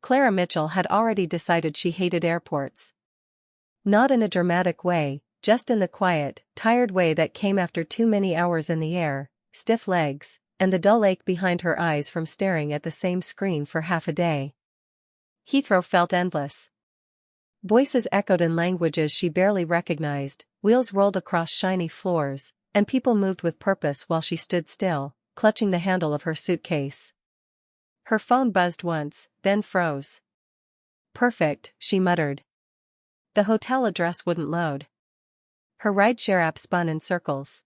Clara Mitchell had already decided she hated airports. Not in a dramatic way, just in the quiet, tired way that came after too many hours in the air, stiff legs, and the dull ache behind her eyes from staring at the same screen for half a day. Heathrow felt endless. Voices echoed in languages she barely recognized, wheels rolled across shiny floors, and people moved with purpose while she stood still, clutching the handle of her suitcase. Her phone buzzed once, then froze. Perfect, she muttered. The hotel address wouldn't load. Her rideshare app spun in circles.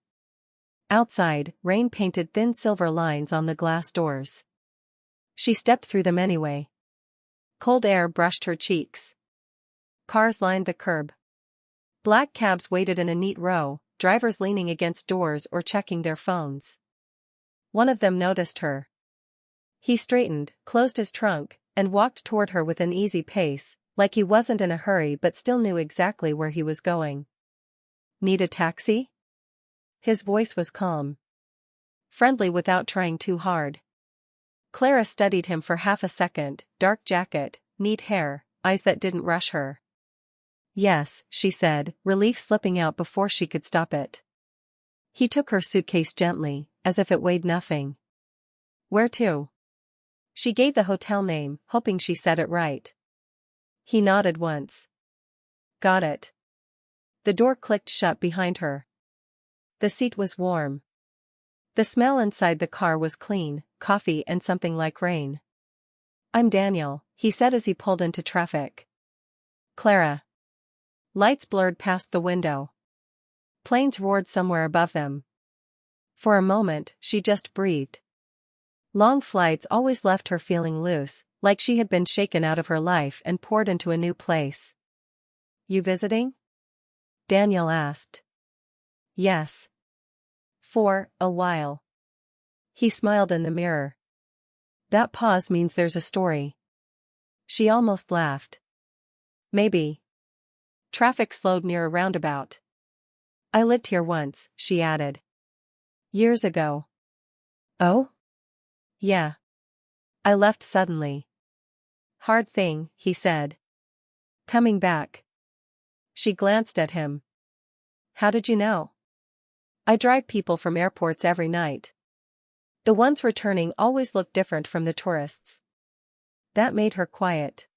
Outside, rain painted thin silver lines on the glass doors. She stepped through them anyway. Cold air brushed her cheeks. Cars lined the curb. Black cabs waited in a neat row, drivers leaning against doors or checking their phones. One of them noticed her. He straightened, closed his trunk, and walked toward her with an easy pace, like he wasn't in a hurry but still knew exactly where he was going. Need a taxi? His voice was calm. Friendly without trying too hard. Clara studied him for half a second, dark jacket, neat hair, eyes that didn't rush her. Yes, she said, relief slipping out before she could stop it. He took her suitcase gently, as if it weighed nothing. Where to? She gave the hotel name, hoping she said it right. He nodded once. Got it. The door clicked shut behind her. The seat was warm. The smell inside the car was clean, coffee and something like rain. I'm Daniel, he said as he pulled into traffic. Clara. Lights blurred past the window. Planes roared somewhere above them. For a moment, she just breathed. Long flights always left her feeling loose, like she had been shaken out of her life and poured into a new place. You visiting? Daniel asked. Yes. For a while. He smiled in the mirror. That pause means there's a story. She almost laughed. Maybe. Traffic slowed near a roundabout. I lived here once, she added. Years ago. Oh? Yeah. I left suddenly. Hard thing, he said. Coming back. She glanced at him. How did you know? I drive people from airports every night. The ones returning always look different from the tourists. That made her quiet.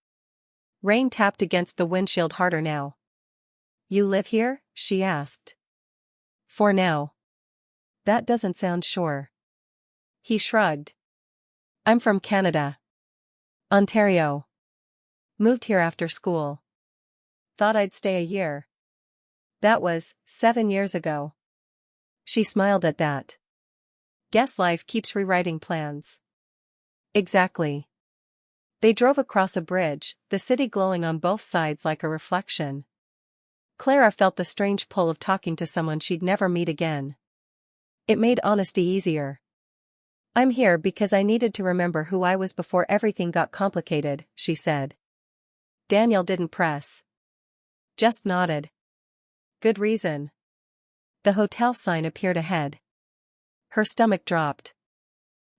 Rain tapped against the windshield harder now. You live here? She asked. For now. That doesn't sound sure. He shrugged. I'm from Canada. Ontario. Moved here after school. Thought I'd stay a year. That was 7 years ago. She smiled at that. Guess life keeps rewriting plans. Exactly. They drove across a bridge, the city glowing on both sides like a reflection. Clara felt the strange pull of talking to someone she'd never meet again. It made honesty easier. I'm here because I needed to remember who I was before everything got complicated, she said. Daniel didn't press. Just nodded. Good reason. The hotel sign appeared ahead. Her stomach dropped.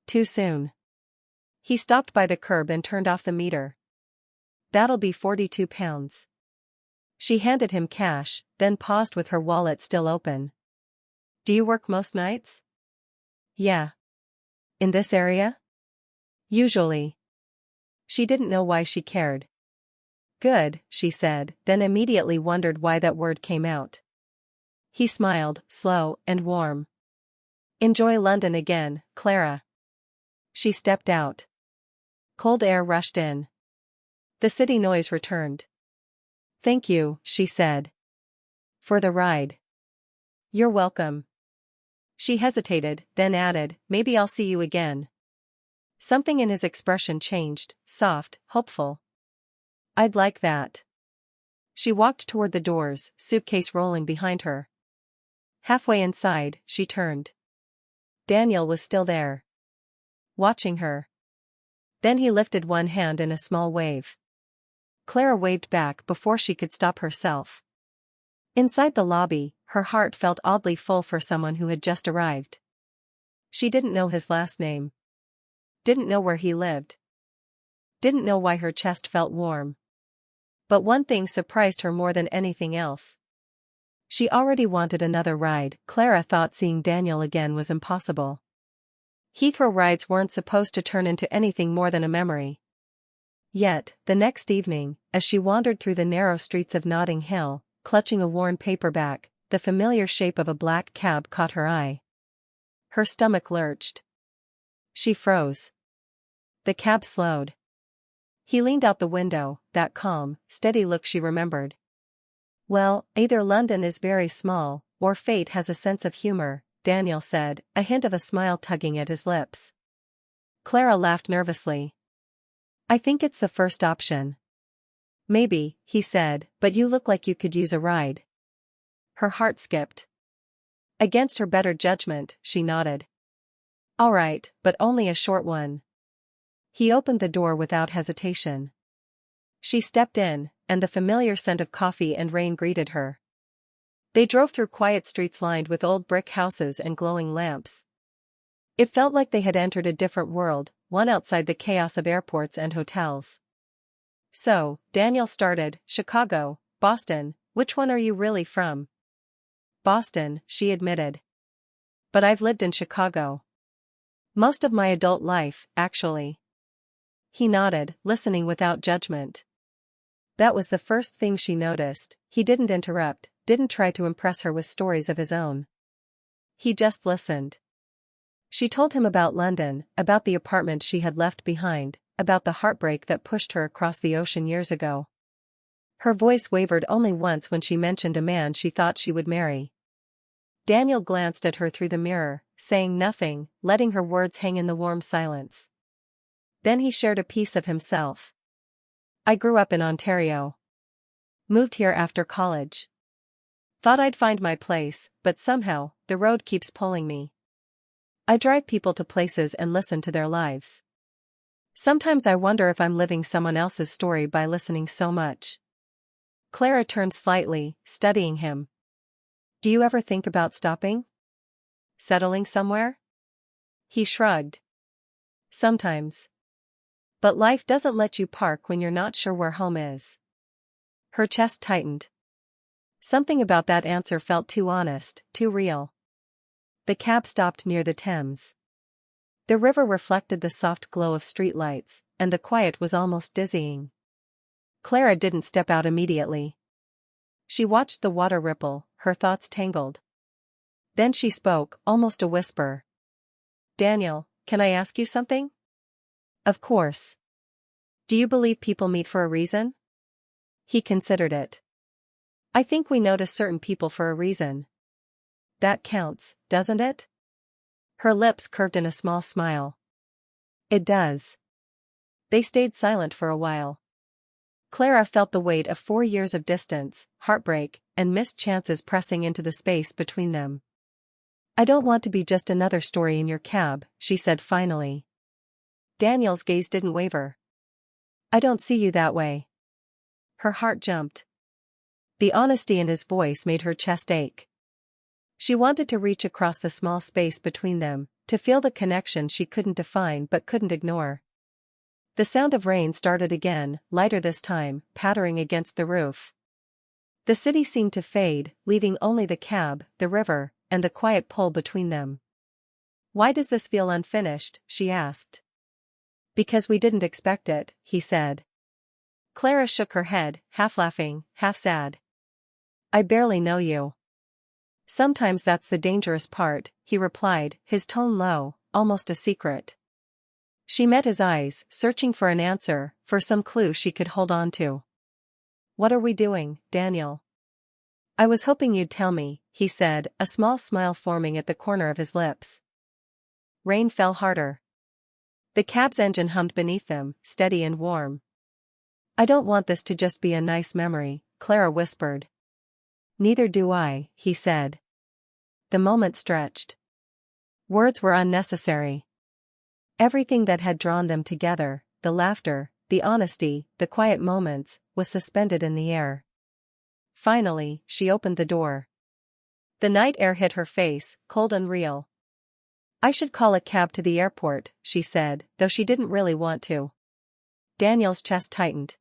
Too soon. He stopped by the curb and turned off the meter. That'll be £42. She handed him cash, then paused with her wallet still open. Do you work most nights? Yeah. In this area? Usually. She didn't know why she cared. Good, she said, then immediately wondered why that word came out. He smiled, slow and warm. Enjoy London again, Clara. She stepped out. Cold air rushed in. The city noise returned. Thank you, she said. For the ride. You're welcome. She hesitated, then added, maybe I'll see you again. Something in his expression changed, soft, hopeful. I'd like that. She walked toward the doors, suitcase rolling behind her. Halfway inside, she turned. Daniel was still there. Watching her. Then he lifted one hand in a small wave. Clara waved back before she could stop herself. Inside the lobby, her heart felt oddly full for someone who had just arrived. She didn't know his last name. Didn't know where he lived. didn't know why her chest felt warm. But one thing surprised her more than anything else. She already wanted another ride. Clara thought seeing Daniel again was impossible. Heathrow rides weren't supposed to turn into anything more than a memory. Yet, the next evening, as she wandered through the narrow streets of Notting Hill, clutching a worn paperback, the familiar shape of a black cab caught her eye. Her stomach lurched. She froze. The cab slowed. He leaned out the window, that calm, steady look she remembered. Well, either London is very small, or fate has a sense of humor, Daniel said, a hint of a smile tugging at his lips. Clara laughed nervously. I think it's the first option. Maybe, he said, but you look like you could use a ride. Her heart skipped. Against her better judgment, she nodded. All right, but only a short one. He opened the door without hesitation. She stepped in, and the familiar scent of coffee and rain greeted her. They drove through quiet streets lined with old brick houses and glowing lamps. It felt like they had entered a different world, one outside the chaos of airports and hotels. So, Daniel started, Chicago, Boston, which one are you really from? Boston, she admitted. But I've lived in Chicago. Most of my adult life, actually. He nodded, listening without judgment. That was the first thing she noticed. He didn't interrupt, didn't try to impress her with stories of his own. He just listened. She told him about London, about the apartment she had left behind, about the heartbreak that pushed her across the ocean years ago. Her voice wavered only once when she mentioned a man she thought she would marry. Daniel glanced at her through the mirror, saying nothing, letting her words hang in the warm silence. Then he shared a piece of himself. I grew up in Ontario. Moved here after college. Thought I'd find my place, but somehow, the road keeps pulling me. I drive people to places and listen to their lives. Sometimes I wonder if I'm living someone else's story by listening so much. Clara turned slightly, studying him. Do you ever think about stopping? Settling somewhere? He shrugged. Sometimes. But life doesn't let you park when you're not sure where home is. Her chest tightened. Something about that answer felt too honest, too real. The cab stopped near the Thames. The river reflected the soft glow of streetlights, and the quiet was almost dizzying. Clara didn't step out immediately. She watched the water ripple, her thoughts tangled. Then she spoke, almost a whisper. Daniel, can I ask you something? Of course. Do you believe people meet for a reason? He considered it. I think we notice certain people for a reason. That counts, doesn't it? Her lips curved in a small smile. It does. They stayed silent for a while. Clara felt the weight of 4 years of distance, heartbreak, and missed chances pressing into the space between them. I don't want to be just another story in your cab, she said finally. Daniel's gaze didn't waver. I don't see you that way. Her heart jumped. The honesty in his voice made her chest ache. She wanted to reach across the small space between them, to feel the connection she couldn't define but couldn't ignore. The sound of rain started again, lighter this time, pattering against the roof. The city seemed to fade, leaving only the cab, the river, and the quiet pull between them. Why does this feel unfinished? She asked. Because we didn't expect it, he said. Clara shook her head, half laughing, half sad. I barely know you. Sometimes that's the dangerous part, he replied, his tone low, almost a secret. She met his eyes, searching for an answer, for some clue she could hold on to. What are we doing, Daniel? I was hoping you'd tell me, he said, a small smile forming at the corner of his lips. Rain fell harder. The cab's engine hummed beneath them, steady and warm. I don't want this to just be a nice memory, Clara whispered. Neither do I, he said. The moment stretched. Words were unnecessary. Everything that had drawn them together, the laughter, the honesty, the quiet moments, was suspended in the air. Finally, she opened the door. The night air hit her face, cold and real. I should call a cab to the airport, she said, though she didn't really want to. Daniel's chest tightened.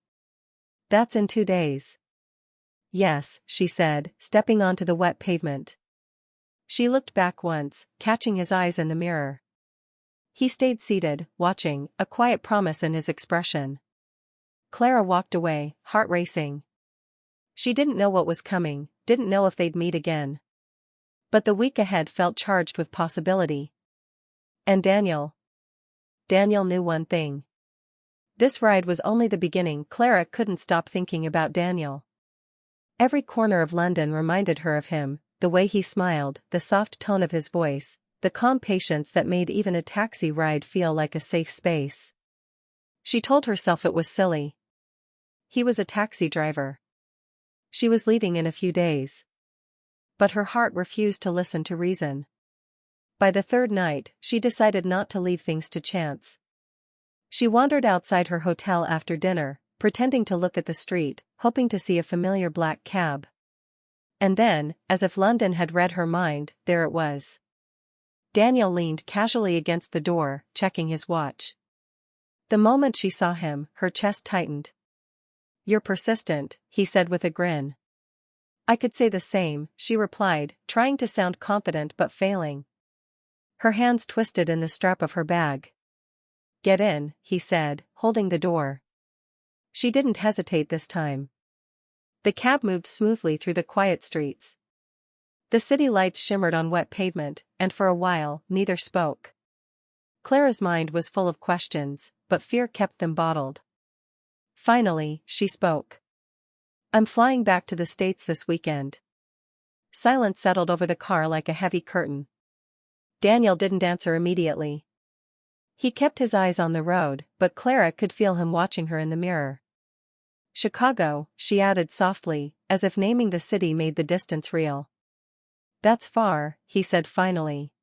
That's in 2 days. Yes, she said, stepping onto the wet pavement. She looked back once, catching his eyes in the mirror. He stayed seated, watching, a quiet promise in his expression. Clara walked away, heart racing. She didn't know what was coming, didn't know if they'd meet again. But the week ahead felt charged with possibility. And Daniel? Daniel knew one thing. This ride was only the beginning. Clara couldn't stop thinking about Daniel. Every corner of London reminded her of him, the way he smiled, the soft tone of his voice, the calm patience that made even a taxi ride feel like a safe space. She told herself it was silly. He was a taxi driver. She was leaving in a few days. But her heart refused to listen to reason. By the third night, she decided not to leave things to chance. She wandered outside her hotel after dinner, pretending to look at the street, hoping to see a familiar black cab. And then, as if London had read her mind, there it was. Daniel leaned casually against the door, checking his watch. The moment she saw him, her chest tightened. "You're persistent," he said with a grin. "I could say the same," she replied, trying to sound confident but failing. Her hands twisted in the strap of her bag. "Get in," he said, holding the door. She didn't hesitate this time. The cab moved smoothly through the quiet streets. The city lights shimmered on wet pavement, and for a while, neither spoke. Clara's mind was full of questions, but fear kept them bottled. Finally, she spoke. "I'm flying back to the States this weekend." Silence settled over the car like a heavy curtain. Daniel didn't answer immediately. He kept his eyes on the road, but Clara could feel him watching her in the mirror. "Chicago," she added softly, as if naming the city made the distance real. "That's far," he said finally.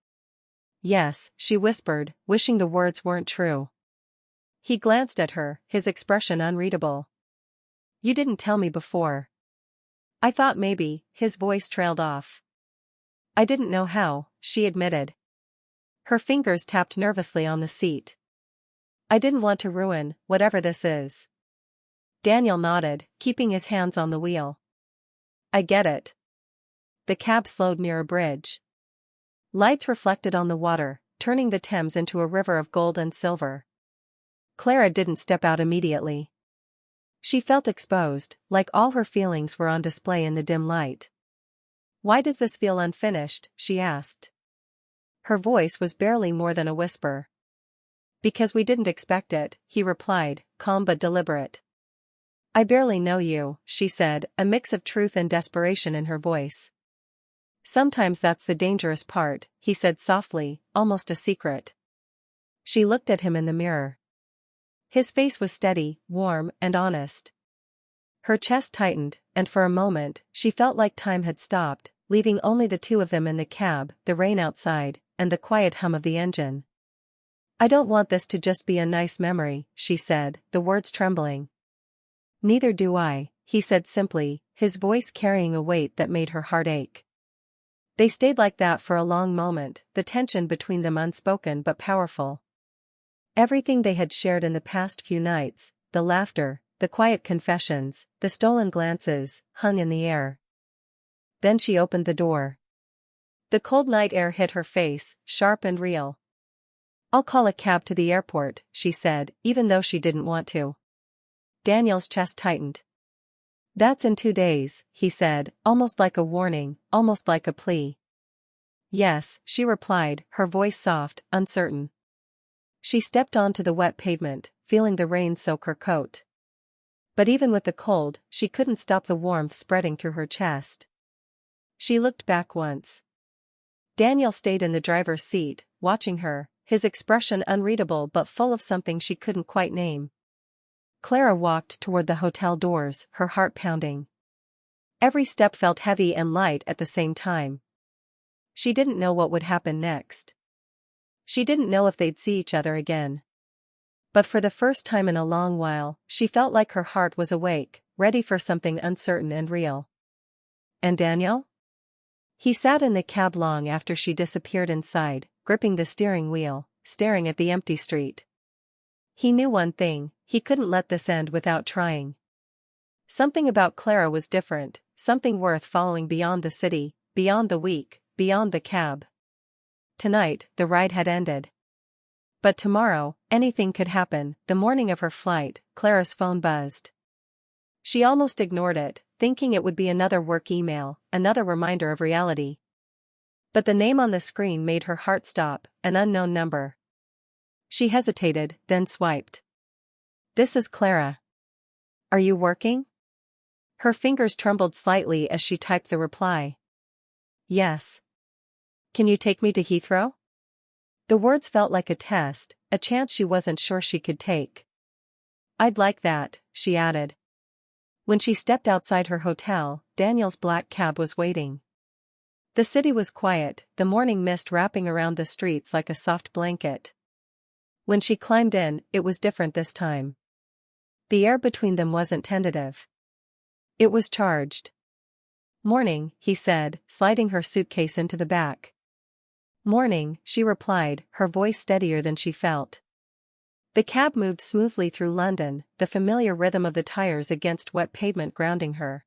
"Yes," she whispered, wishing the words weren't true. He glanced at her, his expression unreadable. "You didn't tell me before." "I thought maybe," his voice trailed off. "I didn't know how," she admitted. Her fingers tapped nervously on the seat. "I didn't want to ruin, whatever this is." Daniel nodded, keeping his hands on the wheel. "I get it." The cab slowed near a bridge. Lights reflected on the water, turning the Thames into a river of gold and silver. Clara didn't step out immediately. She felt exposed, like all her feelings were on display in the dim light. "Why does this feel unfinished?" she asked. Her voice was barely more than a whisper. "Because we didn't expect it," he replied, calm but deliberate. "I barely know you," she said, a mix of truth and desperation in her voice. "Sometimes that's the dangerous part," he said softly, almost a secret. She looked at him in the mirror. His face was steady, warm, and honest. Her chest tightened, and for a moment, she felt like time had stopped, leaving only the two of them in the cab, the rain outside, and the quiet hum of the engine. "I don't want this to just be a nice memory," she said, the words trembling. "Neither do I," he said simply, his voice carrying a weight that made her heart ache. They stayed like that for a long moment, the tension between them unspoken but powerful. Everything they had shared in the past few nights, the laughter, the quiet confessions, the stolen glances, hung in the air. Then she opened the door. The cold night air hit her face, sharp and real. "I'll call a cab to the airport," she said, even though she didn't want to. Daniel's chest tightened. "That's in 2 days," he said, almost like a warning, almost like a plea. "Yes," she replied, her voice soft, uncertain. She stepped onto the wet pavement, feeling the rain soak her coat. But even with the cold, she couldn't stop the warmth spreading through her chest. She looked back once. Daniel stayed in the driver's seat, watching her, his expression unreadable but full of something she couldn't quite name. Clara walked toward the hotel doors, her heart pounding. Every step felt heavy and light at the same time. She didn't know what would happen next. She didn't know if they'd see each other again. But for the first time in a long while, she felt like her heart was awake, ready for something uncertain and real. And Daniel? He sat in the cab long after she disappeared inside, gripping the steering wheel, staring at the empty street. He knew one thing, he couldn't let this end without trying. Something about Clara was different, something worth following beyond the city, beyond the week, beyond the cab. Tonight, the ride had ended. But tomorrow, anything could happen. The morning of her flight, Clara's phone buzzed. She almost ignored it, thinking it would be another work email, another reminder of reality. But the name on the screen made her heart stop, an unknown number. She hesitated, then swiped. "This is Clara. Are you working?" Her fingers trembled slightly as she typed the reply. "Yes. Can you take me to Heathrow?" The words felt like a test, a chance she wasn't sure she could take. "I'd like that," she added. When she stepped outside her hotel, Daniel's black cab was waiting. The city was quiet, the morning mist wrapping around the streets like a soft blanket. When she climbed in, it was different this time. The air between them wasn't tentative. It was charged. "Morning," he said, sliding her suitcase into the back. "Morning," she replied, her voice steadier than she felt. The cab moved smoothly through London, the familiar rhythm of the tires against wet pavement grounding her.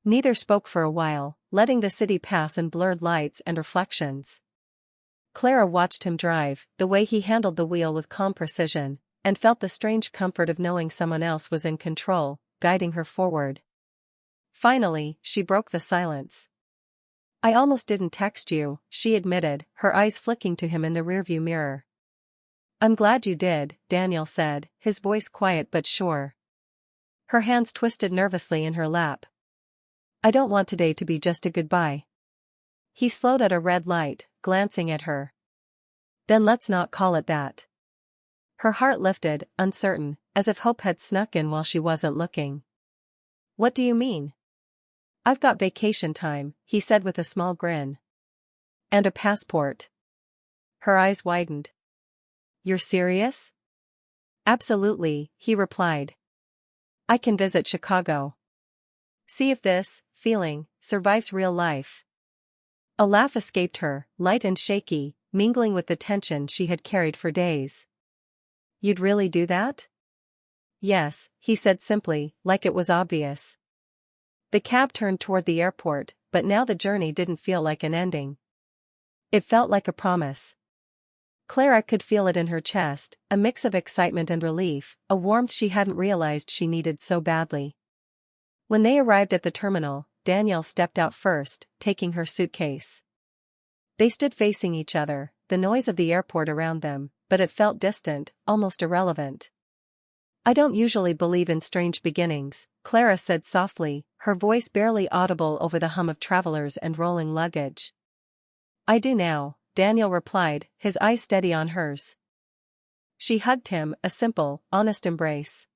Neither spoke for a while, letting the city pass in blurred lights and reflections. Clara watched him drive, the way he handled the wheel with calm precision, and felt the strange comfort of knowing someone else was in control, guiding her forward. Finally, she broke the silence. "I almost didn't text you," she admitted, her eyes flicking to him in the rearview mirror. "I'm glad you did," Daniel said, his voice quiet but sure. Her hands twisted nervously in her lap. "I don't want today to be just a goodbye." He slowed at a red light, glancing at her. "Then let's not call it that." Her heart lifted, uncertain, as if hope had snuck in while she wasn't looking. "What do you mean?" "I've got vacation time," he said with a small grin. "And a passport." Her eyes widened. "You're serious?" "Absolutely," he replied. "I can visit Chicago. See if this feeling survives real life." A laugh escaped her, light and shaky, mingling with the tension she had carried for days. "You'd really do that?" "Yes," he said simply, like it was obvious. The cab turned toward the airport, but now the journey didn't feel like an ending. It felt like a promise. Clara could feel it in her chest, a mix of excitement and relief, a warmth she hadn't realized she needed so badly. When they arrived at the terminal, Daniel stepped out first, taking her suitcase. They stood facing each other, the noise of the airport around them, but it felt distant, almost irrelevant. "I don't usually believe in strange beginnings," Clara said softly, her voice barely audible over the hum of travelers and rolling luggage. "I do now," Daniel replied, his eyes steady on hers. She hugged him, a simple, honest embrace.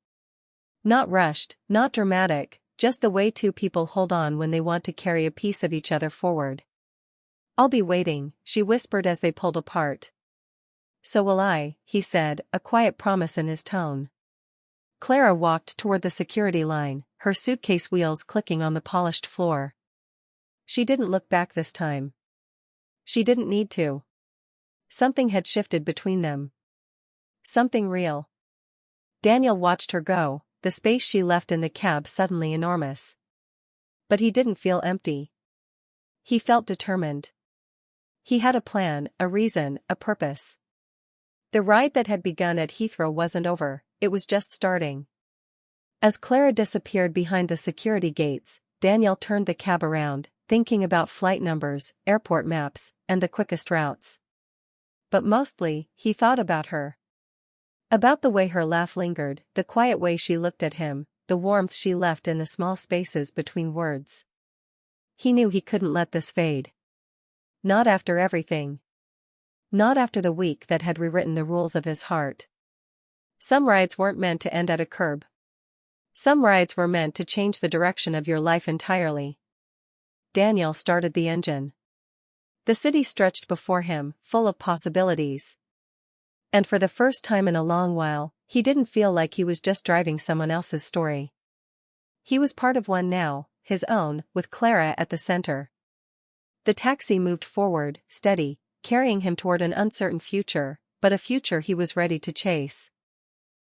Not rushed, not dramatic, just the way two people hold on when they want to carry a piece of each other forward. "I'll be waiting," she whispered as they pulled apart. "So will I," he said, a quiet promise in his tone. Clara walked toward the security line, her suitcase wheels clicking on the polished floor. She didn't look back this time. She didn't need to. Something had shifted between them. Something real. Daniel watched her go, the space she left in the cab suddenly enormous. But he didn't feel empty. He felt determined. He had a plan, a reason, a purpose. The ride that had begun at Heathrow wasn't over, it was just starting. As Clara disappeared behind the security gates, Daniel turned the cab around, thinking about flight numbers, airport maps, and the quickest routes. But mostly, he thought about her. About the way her laugh lingered, the quiet way she looked at him, the warmth she left in the small spaces between words. He knew he couldn't let this fade. Not after everything. Not after the week that had rewritten the rules of his heart. Some rides weren't meant to end at a curb. Some rides were meant to change the direction of your life entirely. Daniel started the engine. The city stretched before him, full of possibilities. And for the first time in a long while, he didn't feel like he was just driving someone else's story. He was part of one now, his own, with Clara at the center. The taxi moved forward, steady, carrying him toward an uncertain future, but a future he was ready to chase.